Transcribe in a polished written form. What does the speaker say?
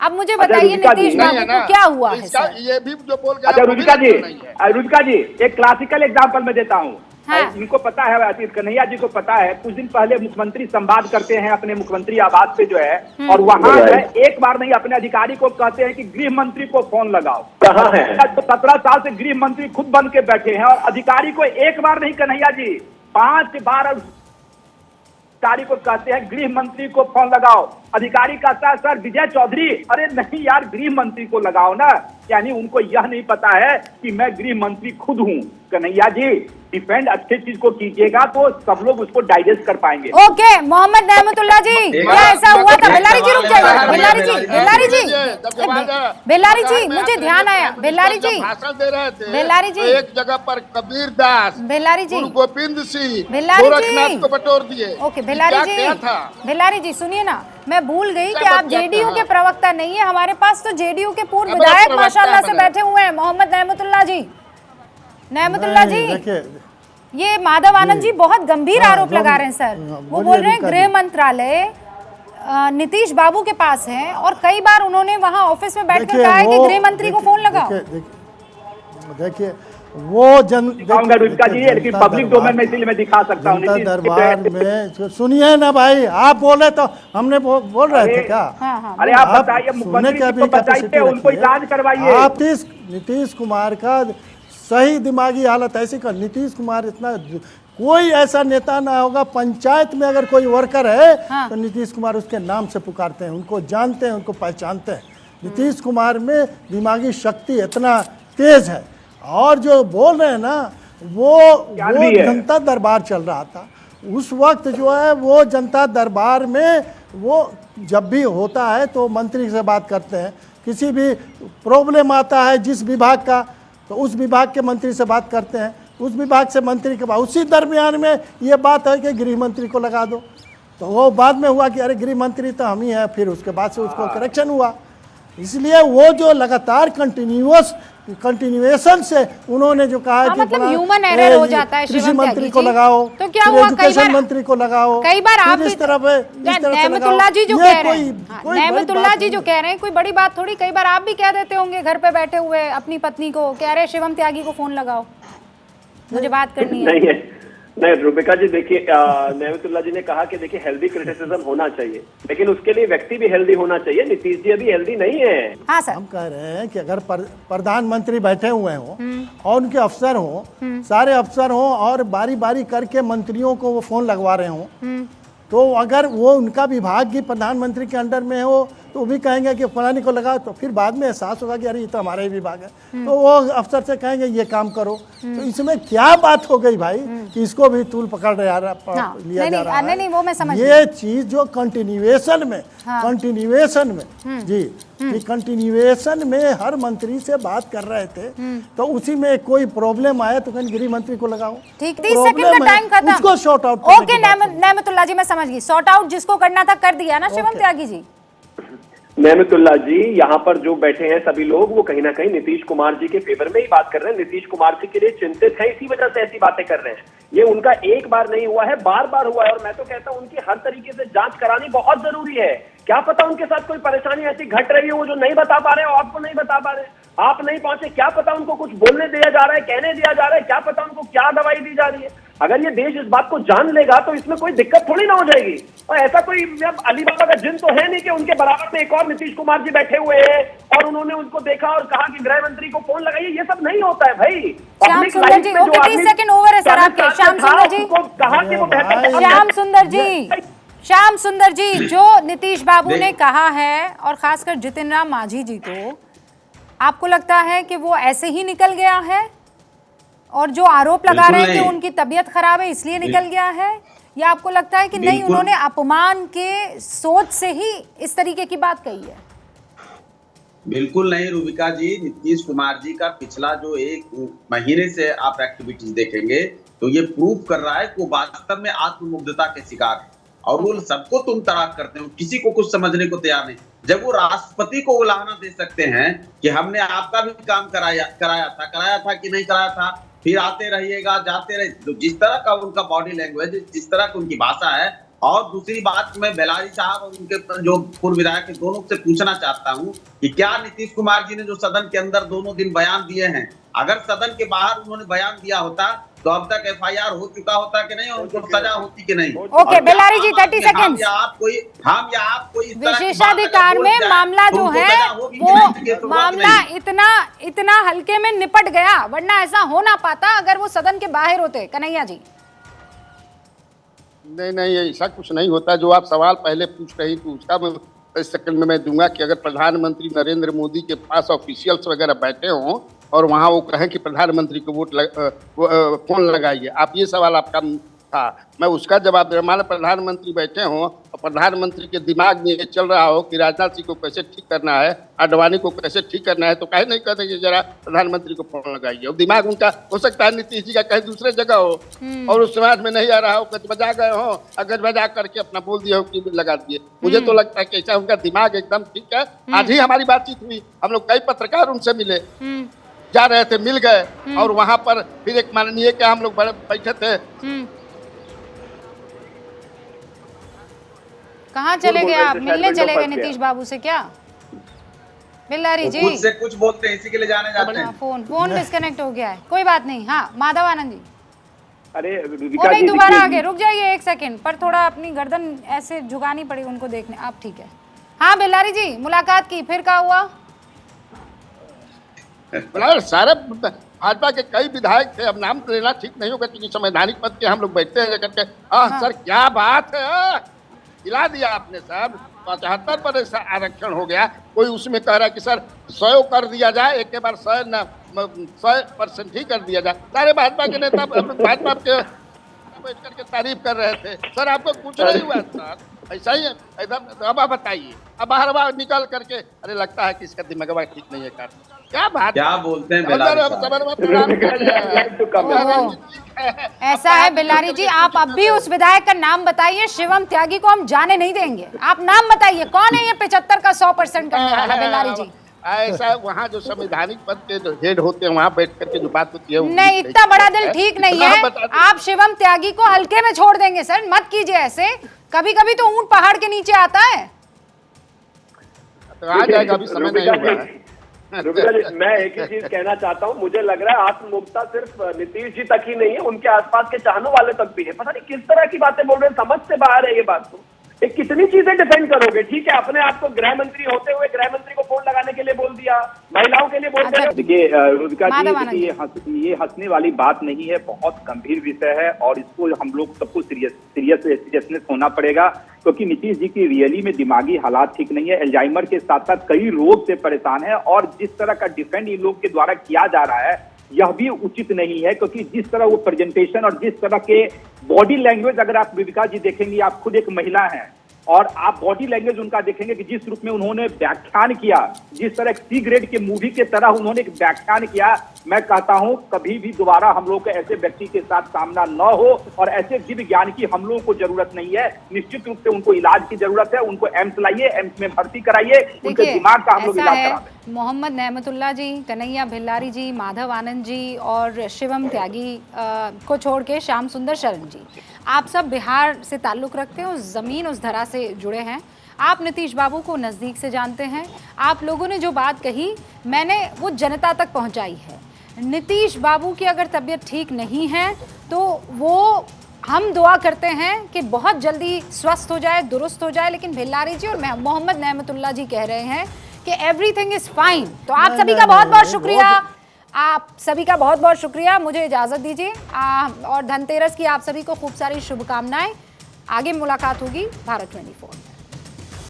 अब मुझे बताइए नीतीश बाबू को क्या हुआ है सर? ये भी जो बोल गया। अच्छा रुचिका जी एक क्लासिकल एग्जांपल मैं देता हूँ। हाँ। इनको पता है, आशीष कन्हैया जी को पता है, कुछ दिन पहले मुख्यमंत्री संवाद करते हैं अपने मुख्यमंत्री आवास पे जो है, और वहाँ एक बार नहीं अपने अधिकारी को कहते हैं कि गृह मंत्री को फोन लगाओ। कहाँ है? 17 साल से गृह मंत्री खुद बन के बैठे हैं और अधिकारी को एक बार नहीं कन्हैया जी 5 बार अधिकारी को कहते हैं गृह मंत्री को फोन लगाओ। अधिकारी कहता है सर विजय चौधरी। अरे नहीं यार, गृह मंत्री को लगाओ ना। यानी उनको यह नहीं पता है कि मैं गृह मंत्री खुद हूँ। कन्हैया जी डिफेंड अच्छे चीज को कीजिएगा तो सब लोग उसको डाइजेस्ट कर पाएंगे। ओके मोहम्मद नेमतुल्ला जी, क्या ऐसा हुआ था? बेल्लारी जी रुक जाइए। बेल्लारी जी, बेल्लारी जी, बेल्लारी जी मुझे ध्यान आया। बेल्लारी जी भाषण दे रहे थे, बेल्लारी जी एक जगह पर कबीर दास, बेल्लारी जी, गोविंद सिंह, बेल्लारी गोरखनाथ को बटोर दिए। ओके बेल्लारी जी, बेल्लारी जी सुनिए ना, मैं भूल गई कि आप जेडीयू के प्रवक्ता नहीं है। हमारे पास तो जेडीयू के पूर्व विधायक माशाल्लाह से बैठे हुए हैं, मोहम्मद नेमतुल्ला जी। नेमतुल्ला जी ये माधव आनंद जी बहुत गंभीर आरोप लगा रहे हैं सर। वो बोल रहे हैं गृह मंत्रालय नीतीश बाबू के पास है और कई बार उन्होंने वहां ऑफिस में बैठकर कहा है कि गृह मंत्री को फोन लगाओ। देखिए वो जी पब्लिक डोमेन में इसलिए मैं दिखा सकता हूँ जनता दरबार में। सुनिए ना भाई, आप बोले तो हमने बोल रहे थे क्या? अरे आप बताइए, मुख्यमंत्री उनको इलाज करवाइए। आप नीतीश कुमार का सही दिमागी हालत ऐसी कर, नीतीश कुमार इतना कोई ऐसा नेता ना होगा पंचायत में अगर कोई वर्कर है तो नीतीश कुमार उसके नाम से पुकारते हैं, उनको जानते हैं, उनको पहचानते हैं। नीतीश कुमार में दिमागी शक्ति इतना तेज है। और जो बोल रहे हैं ना वो जनता दरबार चल रहा था उस वक्त जो है, वो जनता दरबार में वो जब भी होता है तो मंत्री से बात करते हैं। किसी भी प्रॉब्लम आता है जिस विभाग का, तो उस विभाग के मंत्री से बात करते हैं, उस विभाग से मंत्री के बाद उसी दरमियान में ये बात है कि गृह मंत्री को लगा दो। तो वो बाद में हुआ कि अरे गृह मंत्री तो हम ही हैं, फिर उसके बाद से उसको करेक्शन हुआ। इसलिए वो जो लगातार कंटिन्यूएशन से उन्होंने जो कहा कि मतलब ह्यूमन एरर हो जाता है, कृषि मंत्री को लगाओ, तो क्या हुआ? एजुकेशन मंत्री को लगाओ, कई बार आप इस तरह नेमतुल्ला जी जो कह रहे हैं, नेमतुल्ला जी जो कह रहे हैं कोई बड़ी बात थोड़ी। कई बार आप भी कह देते होंगे घर पे बैठे हुए अपनी पत्नी को, कह रहे शिवम त्यागी को फोन लगाओ, मुझे बात करनी है। नहीं रुबिका जी, देखिए नेमतुल्ला जी ने कहा कि देखिए हेल्दी क्रिटिसिज्म होना चाहिए, लेकिन उसके लिए व्यक्ति भी हेल्दी होना चाहिए। नीतीश जी अभी हेल्दी नहीं है। हाँ सर, हम कह रहे हैं कि अगर प्रधानमंत्री बैठे हुए हों और उनके अफसर हों, सारे अफसर हों और बारी बारी करके मंत्रियों को वो फोन लगवा रहे हों, तो अगर वो उनका विभाग की प्रधानमंत्री के अंडर में हो तो वो भी कहेंगे कि फलानी को लगा, तो फिर बाद में एहसास होगा कि अरे ये तो हमारा ही विभाग है, तो वो अफसर से कहेंगे ये काम करो। तो इसमें क्या बात हो गई भाई कि इसको भी तूल पकड़ लिया जा रहा है। नहीं, वो मैं समझ ये चीज जो कंटिन्यूएशन में जी कंटिन्यूएशन में हर मंत्री से बात कर रहे थे, तो उसी में कोई प्रॉब्लम आया तो कहीं गृह मंत्री को लगाओ। ठीक, 30 सेकंड का टाइम खत्म, उसको शॉर्ट आउट। ओके नेमतुल्ला जी मैं समझ गई, शॉर्ट आउट जिसको करना था कर दिया ना शिवम त्यागी जी। नेमतुल्ला जी यहाँ पर जो बैठे हैं सभी लोग वो कहीं ना कहीं नीतीश कुमार जी के फेवर में ही बात कर रहे हैं, नीतीश कुमार जी के लिए चिंतित है, इसी वजह से ऐसी बातें कर रहे हैं। ये उनका एक बार नहीं हुआ है, बार बार हुआ है, और मैं तो कहता हूं उनकी हर तरीके से जांच करानी बहुत जरूरी है। क्या पता उनके साथ कोई परेशानी ऐसी घट रही है वो जो नहीं बता पा रहे हो, आपको नहीं बता पा रहे, आप नहीं पहुंचे, क्या पता उनको कुछ बोलने दिया जा रहा है, कहने दिया जा रहा है, क्या पता उनको क्या दवाई दी जा रही है। अगर ये देश इस बात को जान लेगा तो इसमें कोई दिक्कत थोड़ी ना हो जाएगी। और ऐसा कोई अली बाबा का जिन तो है नहीं कि उनके बराबर में एक और नीतीश कुमार जी बैठे हुए हैं और उन्होंने उनको देखा और कहा कि गृह मंत्री को फोन लगाइए। ये सब नहीं होता है भाई। श्याम सुंदर जी, ओके 30 सेकंड ओवर है सर आपके। श्याम सुंदर जी कहा कि वो बेहतर, श्याम सुंदर जी जो नीतीश बाबू ने कहा है और खासकर जितिन राम मांझी जी को, आपको लगता है कि वो ऐसे ही निकल गया है और जो आरोप लगा रहे हैं कि उनकी तबीयत खराब है इसलिए निकल गया है, या आपको लगता है कि नहीं उन्होंने अपमान के सोच से ही इस तरीके की बात कही है? बिल्कुल नहीं रुबिका जी, नीतीश कुमार जी का पिछला जो 1 महीने से आप एक्टिविटीज देखेंगे तो ये प्रूफ कर रहा है कि वो वास्तव में आत्ममुग्धता के शिकार है और वो सबको तुम तड़ाक करते हैं, किसी को कुछ समझने को तैयार नहीं। जब वो राष्ट्रपति को उलाहना दे सकते हैं कि हमने आपका भी काम कराया था कि नहीं कराया था, फिर आते रहिएगा जाते रहे, तो जिस तरह का उनका बॉडी लैंग्वेज, जिस तरह की उनकी भाषा है, और दूसरी बात मैं बेलारी साहब और उनके जो पूर्व विधायक के दोनों से पूछना चाहता हूं कि क्या नीतीश कुमार जी ने जो सदन के अंदर दोनों दिन बयान दिए हैं, अगर सदन के बाहर उन्होंने बयान दिया होता तो अब तक FIR हो चुका होता कि नहीं, और उनको सजा होती कि नहीं? ओके बेलारी जी 30 सेकंड। हम या आप कोई विशेषाधिकार में मामला जो है वो मामला इतना हल्के में निपट गया, वरना ऐसा हो ना पाता अगर वो सदन के बाहर होते। कन्हैया जी नहीं ऐसा कुछ नहीं होता। जो आप सवाल पहले पूछ रही थी उसका मैं 10 सेकंड में मैं दूंगा कि अगर प्रधानमंत्री नरेंद्र मोदी के पास ऑफिशियल्स वगैरह बैठे हों और वहाँ वो कहें कि प्रधानमंत्री को फोन लगाइए, आप ये सवाल आपका था, मैं उसका जवाब दे रहा। मान लो प्रधानमंत्री बैठे हों और प्रधानमंत्री के दिमाग में ये चल रहा हो कि राजनाथ सिंह को कैसे ठीक करना है, आडवाणी को कैसे ठीक करना है, तो कहे नहीं कहते कि जरा प्रधानमंत्री को फोन लगाइए। और दिमाग उनका हो सकता है नीतीश जी का कहीं दूसरे जगह हो और उस समाज में नहीं आ रहा हो, गजबजा गए हो, गजबजा करके अपना बोल दिया हो कि लगा दिए। मुझे तो लगता है कि ऐसा उनका दिमाग एकदम ठीक है। आज ही हमारी बातचीत हुई, हम लोग कई पत्रकार उनसे मिले, जा रहे थे, मिल गए और वहां पर फिर एक माननीय के हम लोग बैठे थे। कहाँ चले गए आप? मिलने चले गए नीतीश बाबू से क्या? बेलारी जी खुद से कुछ बोलते हैं, इसी के लिए जाने जाते हैं। फोन डिस्कनेक्ट हो गया है, कोई बात नहीं। हाँ माधव आनंद जी, अरे नहीं दोबारा आगे रुक जाइए 1 सेकंड, पर थोड़ा अपनी गर्दन ऐसे झुकानी पड़ी उनको देखने। आप ठीक है? हाँ बेलारी जी मुलाकात की, फिर क्या हुआ? सारे भाजपा के कई विधायक थे, अब नाम लेना ठीक नहीं होगा क्योंकि संवैधानिक पद के हम लोग बैठते हैं करके। सर क्या बात है, हिला दिया आपने सर। 75% आरक्षण हो गया, कोई उसमें कह रहा है कि सर 100 कर दिया जाए, एक के बार 100% ही कर दिया जाए। सारे भाजपा के नेता भाजपा के बैठ करके तारीफ कर रहे थे। सर आपको कुछ नहीं हुआ सर, ऐसा ही है एकदम। अब आप बताइए, अब बाहर निकल करके अरे लगता है कि इसका दिमाग ठीक नहीं है। क्या बात, क्या बोलते हैं ऐसा है बेलारी जी, आप अब भी उस विधायक का नाम बताइए। शिवम त्यागी को हम जाने नहीं देंगे, आप नाम बताइए कौन है ये 75 का 100% करने वाला? बेलारी जी ऐसा वहाँ जो संवैधानिक पद के जो हेड होते हैं वहाँ बैठ करके जो बात होती है नहीं, इतना बड़ा दिल ठीक नहीं है। आप शिवम त्यागी को हल्के में छोड़ देंगे सर, मत कीजिए ऐसे। कभी कभी तो ऊंट पहाड़ के नीचे आता है। तो आ जाएगा, अभी समय नहीं हुआ है। रुबिका जी, मैं एक ही चीज कहना चाहता हूँ, मुझे लग रहा है आत्ममुक्ता सिर्फ नीतीश जी तक ही नहीं है, उनके आसपास के चाहने वाले तक भी है। पता नहीं किस तरह की बातें बोल रहे हैं, समझ से बाहर है ये बात। तो एक कितनी चीजें डिफेंड करोगे? ठीक है, अपने आप को गृह मंत्री होते हुए गृह मंत्री को फोन लगाने के लिए बोल दिया, महिलाओं के लिए बोल दिया। देखिए रुबिका जी, ये हंसने वाली बात नहीं है, बहुत गंभीर विषय है और इसको हम लोग सबको सीरियसनेस होना पड़ेगा, क्योंकि नीतीश जी की रियली में दिमागी हालात ठीक नहीं है। एल्जाइमर के साथ साथ कई रोग से परेशान है और जिस तरह का डिफेंड इन लोग के द्वारा किया जा रहा है यह भी उचित नहीं है, क्योंकि जिस तरह वो प्रेजेंटेशन और जिस तरह के बॉडी लैंग्वेज, अगर आप विविका जी देखेंगे, आप खुद एक महिला हैं और आप बॉडी लैंग्वेज उनका देखेंगे कि जिस रूप में उन्होंने व्याख्यान किया, जिस तरह सी ग्रेड के मूवी के तरह उन्होंने एक व्याख्यान किया, मैं कहता हूं कभी भी दोबारा हम लोग के ऐसे व्यक्ति के साथ सामना न हो और ऐसे दिव्य ज्ञान की हम लोगों को जरूरत नहीं है। निश्चित रूप से उनको इलाज की जरूरत है, उनको एम्स लाइए, एम्स में भर्ती कराइए, उनके दिमाग का हम लोग इलाज कराएं। मोहम्मद नेमतुल्ला जी, कन्हैया बेलारी जी, माधव आनंद जी और शिवम त्यागी को छोड़ के श्याम सुंदर शरण जी, आप सब बिहार से ताल्लुक़ रखते हैं, उस ज़मीन उस धरा से जुड़े हैं। आप नीतीश बाबू को नज़दीक से जानते हैं। आप लोगों ने जो बात कही मैंने वो जनता तक पहुंचाई है। नीतीश बाबू की अगर तबीयत ठीक नहीं है तो वो हम दुआ करते हैं कि बहुत जल्दी स्वस्थ हो जाए, दुरुस्त हो जाए। लेकिन बेलारी जी और मोहम्मद नेमतुल्ला जी कह रहे हैं कि एवरीथिंग इज़ फाइन। तो आप सभी का बहुत बहुत शुक्रिया, आप सभी का बहुत बहुत शुक्रिया। मुझे इजाज़त दीजिए और धनतेरस की आप सभी को खूब सारी शुभकामनाएं। आगे मुलाकात होगी भारत 24।